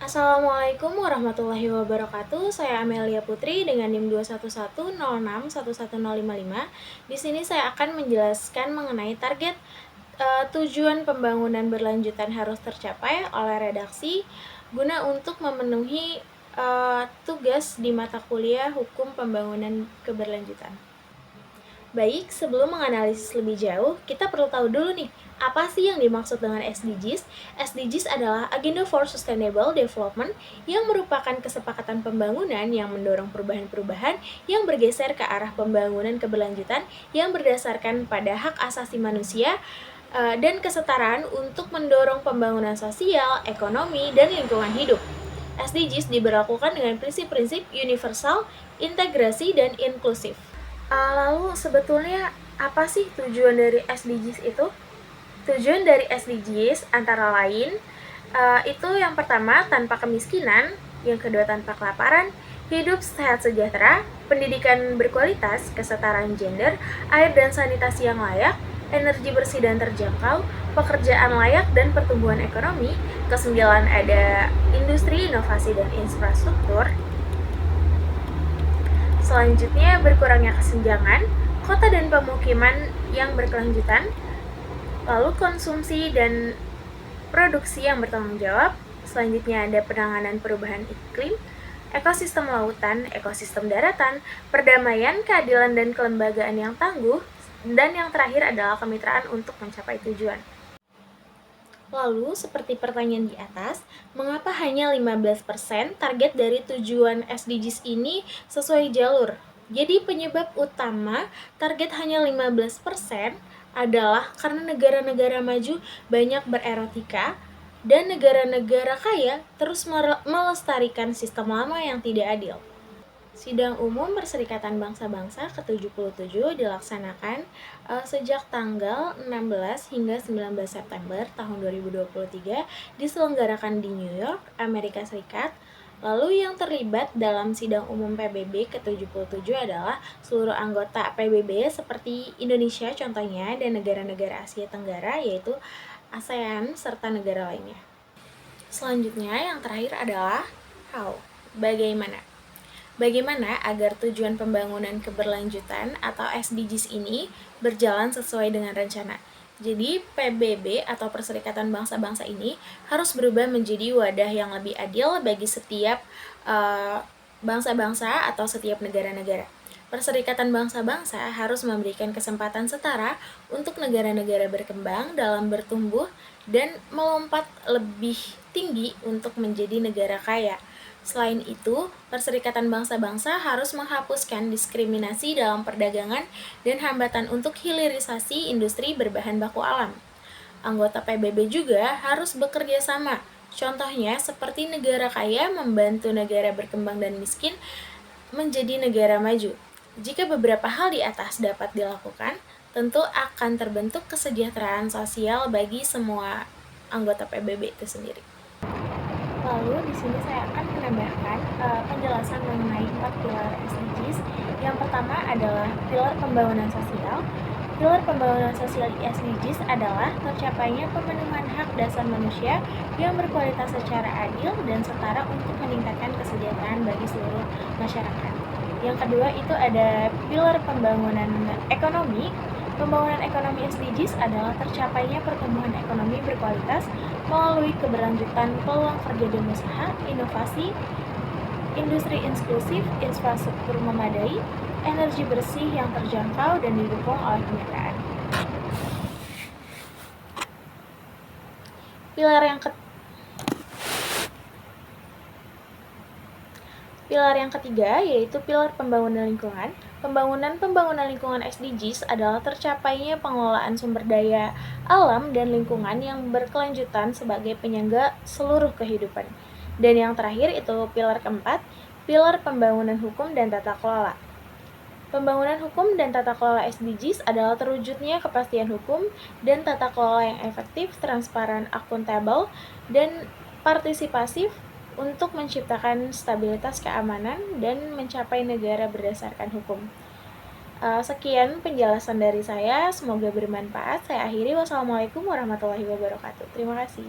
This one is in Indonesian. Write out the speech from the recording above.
Assalamualaikum warahmatullahi wabarakatuh. Saya Amelia Putri dengan NIM 21106110555. Di sini saya akan menjelaskan mengenai target tujuan pembangunan berlanjutan harus tercapai oleh redaksi guna untuk memenuhi tugas di mata kuliah Hukum Pembangunan Keberlanjutan. Baik, sebelum menganalisis lebih jauh, kita perlu tahu dulu nih, apa sih yang dimaksud dengan SDGs? SDGs adalah Agenda for Sustainable Development yang merupakan kesepakatan pembangunan yang mendorong perubahan-perubahan yang bergeser ke arah pembangunan keberlanjutan yang berdasarkan pada hak asasi manusia dan kesetaraan untuk mendorong pembangunan sosial, ekonomi, dan lingkungan hidup. SDGs diberlakukan dengan prinsip-prinsip universal, integrasi, dan inklusif. Lalu sebetulnya apa sih tujuan dari SDGs itu? Tujuan dari SDGs antara lain itu yang pertama tanpa kemiskinan, yang kedua tanpa kelaparan, hidup sehat sejahtera, pendidikan berkualitas, kesetaraan gender, air dan sanitasi yang layak, energi bersih dan terjangkau, pekerjaan layak dan pertumbuhan ekonomi. Kesembilan ada industri, inovasi dan infrastruktur. Selanjutnya, berkurangnya kesenjangan, kota dan pemukiman yang berkelanjutan, lalu konsumsi dan produksi yang bertanggung jawab. Selanjutnya ada penanganan perubahan iklim, ekosistem lautan, ekosistem daratan, perdamaian, keadilan dan kelembagaan yang tangguh, dan yang terakhir adalah kemitraan untuk mencapai tujuan. Lalu, seperti pertanyaan di atas, mengapa hanya 15% target dari tujuan SDGs ini sesuai jalur? Jadi penyebab utama target hanya 15% adalah karena negara-negara maju banyak bererotika dan negara-negara kaya terus melestarikan sistem lama yang tidak adil. Sidang Umum Perserikatan Bangsa-Bangsa ke-77 dilaksanakan sejak tanggal 16 hingga 19 September tahun 2023 diselenggarakan di New York, Amerika Serikat. Lalu yang terlibat dalam Sidang Umum PBB ke-77 adalah seluruh anggota PBB seperti Indonesia contohnya dan negara-negara Asia Tenggara yaitu ASEAN serta negara lainnya. Selanjutnya yang terakhir adalah how, bagaimana. Bagaimana agar tujuan pembangunan keberlanjutan atau SDGs ini berjalan sesuai dengan rencana? Jadi PBB atau Perserikatan Bangsa-Bangsa ini harus berubah menjadi wadah yang lebih adil bagi setiap bangsa-bangsa atau setiap negara-negara. Perserikatan Bangsa-Bangsa harus memberikan kesempatan setara untuk negara-negara berkembang dalam bertumbuh dan melompat lebih tinggi untuk menjadi negara kaya. Selain itu, Perserikatan Bangsa-Bangsa harus menghapuskan diskriminasi dalam perdagangan dan hambatan untuk hilirisasi industri berbahan baku alam. Anggota PBB juga harus bekerja sama. Contohnya seperti negara kaya membantu negara berkembang dan miskin menjadi negara maju. Jika beberapa hal di atas dapat dilakukan, tentu akan terbentuk kesejahteraan sosial bagi semua anggota PBB itu sendiri. Lalu di sini saya akan menambahkan penjelasan mengenai 4 pilar SDGs. Yang pertama adalah pilar pembangunan sosial. Pilar pembangunan sosial SDGs adalah tercapainya pemenuhan hak dasar manusia yang berkualitas secara adil dan setara untuk meningkatkan kesejahteraan bagi seluruh masyarakat. Yang kedua itu ada pilar pembangunan ekonomi. Pembangunan ekonomi SDGs adalah tercapainya pertumbuhan ekonomi berkualitas melalui keberlanjutan peluang kerja dan usaha, inovasi, industri inklusif, infrastruktur memadai, energi bersih yang terjangkau dan didukung oleh kemitraan. Pilar yang ketiga yaitu pilar pembangunan lingkungan. Pembangunan lingkungan SDGs adalah tercapainya pengelolaan sumber daya alam dan lingkungan yang berkelanjutan sebagai penyangga seluruh kehidupan. Dan yang terakhir itu pilar keempat, pilar pembangunan hukum dan tata kelola. Pembangunan hukum dan tata kelola SDGs adalah terwujudnya kepastian hukum dan tata kelola yang efektif, transparan, akuntabel, dan partisipasif untuk menciptakan stabilitas keamanan dan mencapai negara berdasarkan hukum. Sekian penjelasan dari saya, semoga bermanfaat. Saya akhiri, wassalamualaikum warahmatullahi wabarakatuh. Terima kasih.